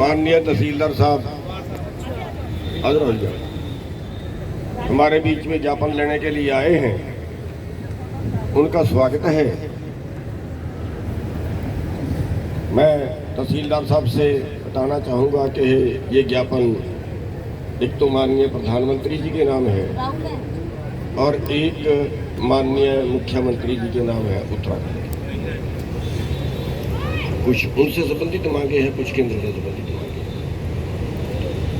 माननीय तहसीलदार साहब हाजिर हो जाए, हमारे बीच में ज्ञापन लेने के लिए आए हैं, उनका स्वागत है। मैं तहसीलदार साहब से बताना चाहूँगा कि ये ज्ञापन एक तो माननीय प्रधानमंत्री जी के नाम है और एक माननीय मुख्यमंत्री जी के नाम है उत्तराखंड। कुछ उनसे संबंधित मांगे हैं, कुछ केंद्र से संबंधित मांगे।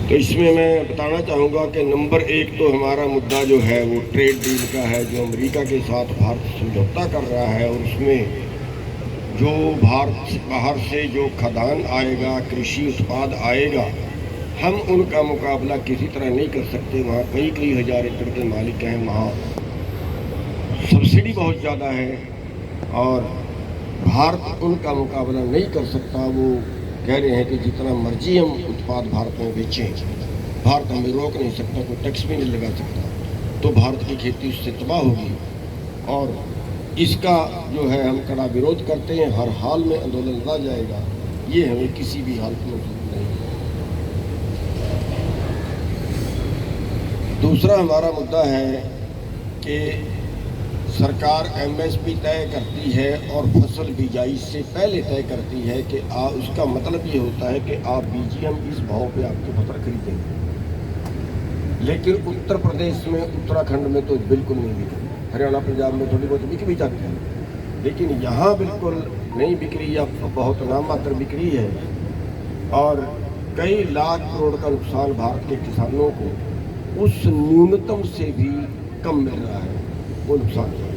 तो इसमें मैं बताना चाहूँगा कि नंबर 1 तो हमारा मुद्दा जो है वो ट्रेड डील का है, जो अमेरिका के साथ भारत समझौता कर रहा है और उसमें जो भारत बाहर से जो खाद्यान्न आएगा, कृषि उत्पाद आएगा, हम उनका मुकाबला किसी तरह नहीं कर सकते। वहाँ कई कई हज़ार एकड़ के मालिक हैं, वहाँ सब्सिडी बहुत ज़्यादा है और भारत उनका मुकाबला नहीं कर सकता। वो कह रहे हैं कि जितना मर्जी हम उत्पाद भारत में बेचें, भारत हमें रोक नहीं सकता, कोई टैक्स भी नहीं लगा सकता, तो भारत की खेती उससे तबाह होगी। और इसका जो है हम कड़ा विरोध करते हैं, हर हाल में आंदोलन लड़ा जाएगा, ये हमें किसी भी हालत में नहीं है। दूसरा हमारा मुद्दा है कि सरकार एमएसपी तय करती है और फसल बिजाई से पहले तय करती है कि उसका मतलब ये होता है कि आप बीजिए, हम इस भाव पे आपकी फसल खरीदेंगे। लेकिन उत्तर प्रदेश में, उत्तराखंड में तो बिल्कुल नहीं बिक्री, हरियाणा पंजाब में थोड़ी बहुत बिक भी जाती है, लेकिन यहाँ बिल्कुल नहीं बिक्री या बहुत नाम मात्र बिक्री है। और कई लाख करोड़ का नुकसान भारत के किसानों को उस न्यूनतम से भी कम मिल रहा है, वो नुकसान है।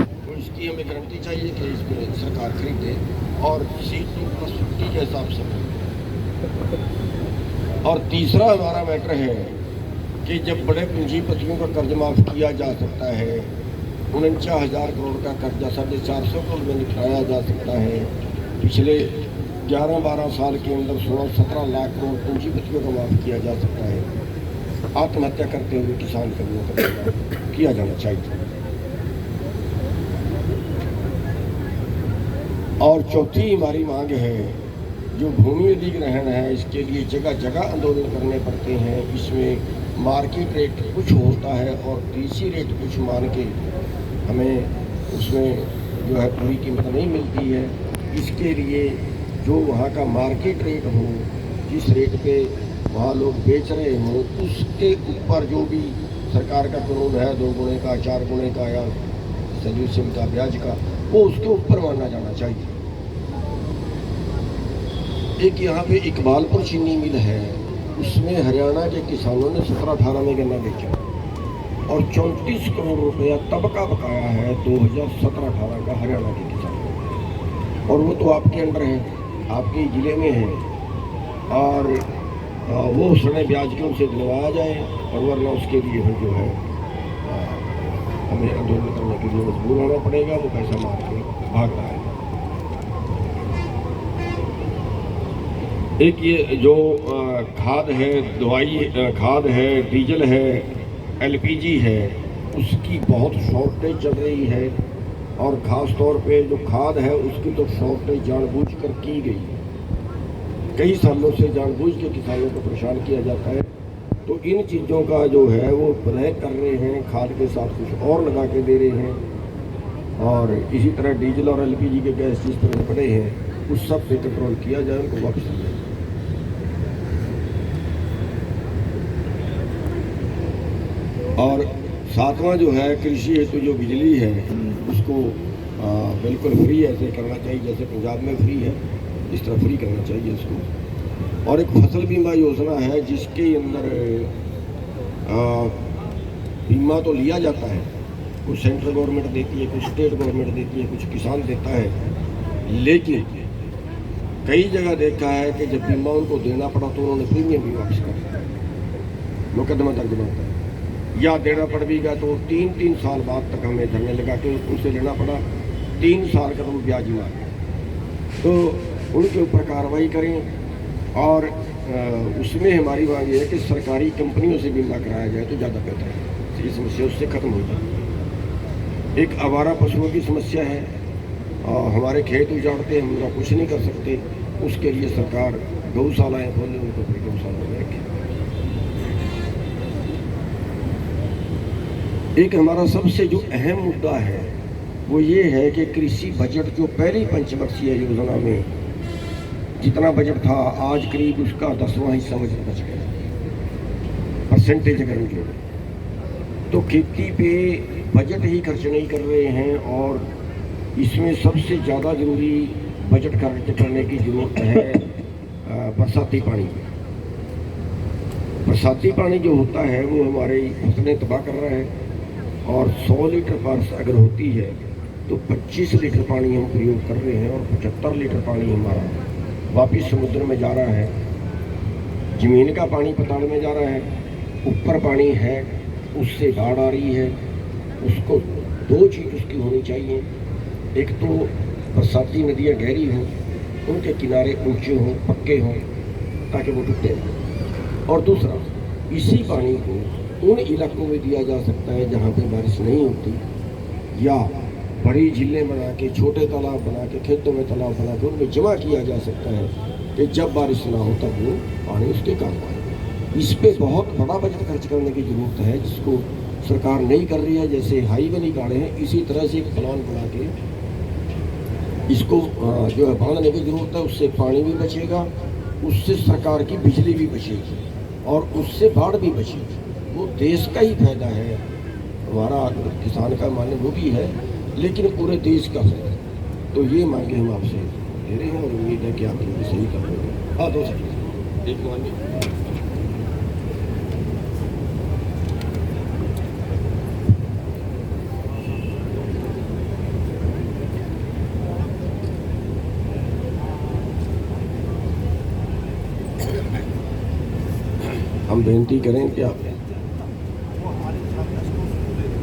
तो इसकी हमें गारंटी चाहिए कि इसमें सरकार खरीदे और सीटों पर छुट्टी के हिसाब से। और तीसरा हमारा मैटर है कि जब बड़े पूंजीपतियों का कर्ज माफ़ किया जा सकता है, 49,000 करोड़ का कर्जा 450 करोड़ में निपटाया जा सकता है, पिछले 11-12 साल के अंदर 16-17 लाख करोड़ पूंजीपतियों का माफ़ किया जा सकता है, आत्महत्या करते हुए किसान कर्मियों का किया जाना चाहिए। और चौथी हमारी मांग है, जो भूमि अधिग्रहण है, इसके लिए जगह जगह आंदोलन करने पड़ते हैं। इसमें मार्केट रेट कुछ होता है और डीसी रेट कुछ मान के हमें उसमें जो है पूरी कीमत नहीं मिलती है। इसके लिए जो वहाँ का मार्केट रेट हो, जिस रेट पे वहाँ लोग बेच रहे हों, उसके ऊपर जो भी सरकार का कानून है 2 गुणे का, 4 गुणे का या सैल्यूशन का, ब्याज का, वो उसके ऊपर माना जाना चाहिए। एक यहाँ पे इकबालपुर चीनी मिल है, उसमें हरियाणा के किसानों ने 17-18 में गन्ना बेचा और 34 करोड़ रुपया तबका बकाया है 2017-18 का हरियाणा के किसानों को। और वो तो आपके अंडर है, आपके ज़िले में है, और वो उसने ब्याज के उनसे दिलवाया जाए, और वरना उसके लिए फिर जो है हमें आंदोलन करने के लिए मजबूर होना पड़ेगा। वो पैसा मार के भाग रहा है। एक ये जो खाद है, दवाई खाद है, डीजल है, एलपीजी है, उसकी बहुत शॉर्टेज चल रही है। और ख़ास तौर पे जो खाद है उसकी तो शॉर्टेज जानबूझकर की गई, कई सालों से जानबूझ के किसानों को परेशान किया जाता है। तो इन चीज़ों का जो है वो ब्लैक कर रहे हैं, खाद के साथ कुछ और लगा के दे रहे हैं। और इसी तरह डीजल और एलपीजी के गैस जिस तरह पड़े हैं, उस सब पे कंट्रोल किया जाए, उनको वापस लिया जाए। और सातवां जो है, कृषि हेतु जो बिजली है उसको बिल्कुल फ्री ऐसे करना चाहिए, जैसे पंजाब में फ्री है, इस तरह फ्री करना चाहिए उसको। और एक फसल बीमा योजना है जिसके अंदर बीमा तो लिया जाता है, कुछ सेंट्रल गवर्नमेंट देती है, कुछ स्टेट गवर्नमेंट देती है, कुछ किसान देता है। लेकिन कई जगह देखा है कि जब बीमा उनको देना पड़ा तो उन्होंने प्रीमियम भी वापस कर दिया, मुकदमा दर्ज होता है, या देना पड़ भी गया तो 3-3 साल बाद तक हमें धरने लगा के उनसे लेना पड़ा, 3 साल का तो ब्याज मार। तो उनके ऊपर कार्रवाई करें। और उसमें हमारी मांग ये है कि सरकारी कंपनियों से बीमा कराया जाए तो ज़्यादा बेहतर है, ये समस्या उससे ख़त्म हो जाए। एक आवारा पशुओं की समस्या है, हमारे खेत उजाड़ते हैं, हम उनका कुछ नहीं कर सकते, उसके लिए सरकार गौशालाएँ खोलें, उनको फिर गौशाला में रखें। एक हमारा सबसे जो अहम मुद्दा है वो ये है कि कृषि बजट जो पहली पंचवर्षीय योजना में जितना बजट था, आज करीब उसका 10वां हिस्सा बजट बच गया। परसेंटेज अगर निकले तो खेती पे बजट ही खर्च नहीं कर रहे हैं, और इसमें सबसे ज़्यादा ज़रूरी बजट खर्च करने की ज़रूरत है बरसाती पानी। बरसाती पानी जो होता है वो हमारी फसलें तबाह कर रहा है, और 100 लीटर बारिश अगर होती है तो 25 लीटर पानी हम प्रयोग कर रहे हैं, और 75 लीटर पानी हमारा वापस समुद्र में जा रहा है। ज़मीन का पानी पताल में जा रहा है, ऊपर पानी है उससे बाढ़ आ रही है। उसको दो चीज़ उसकी होनी चाहिए, एक तो बरसाती नदियाँ गहरी हों, उनके किनारे ऊंचे हों, पक्के हों, ताकि वो टूटे ना, और दूसरा इसी पानी को उन इलाकों में दिया जा सकता है जहाँ पे बारिश नहीं होती, या बड़ी झीलें बना के, छोटे तालाब बना के, खेतों में तालाब बना के उनमें जमा किया जा सकता है कि जब बारिश ना हो तब वो पानी उसके काम आए। इस पे बहुत बड़ा बजट खर्च करने की ज़रूरत है, जिसको सरकार नहीं कर रही है। जैसे हाईवे निकाले हैं, इसी तरह से एक प्लान बना के इसको जो है बांधने की ज़रूरत है। उससे पानी भी बचेगा, उससे सरकार की बिजली भी बचेगी, और उससे बाढ़ भी बचेगी। वो देश का ही फायदा है, हमारा किसान का माने वो भी है, लेकिन पूरे देश का फायदा। तो ये मांगे हम आपसे दे रहे हैं, और उम्मीद है कि आप इनको सही कर लेंगे। हाँ, दो सेकंड एक मांगे। हम बेनती करें कि आप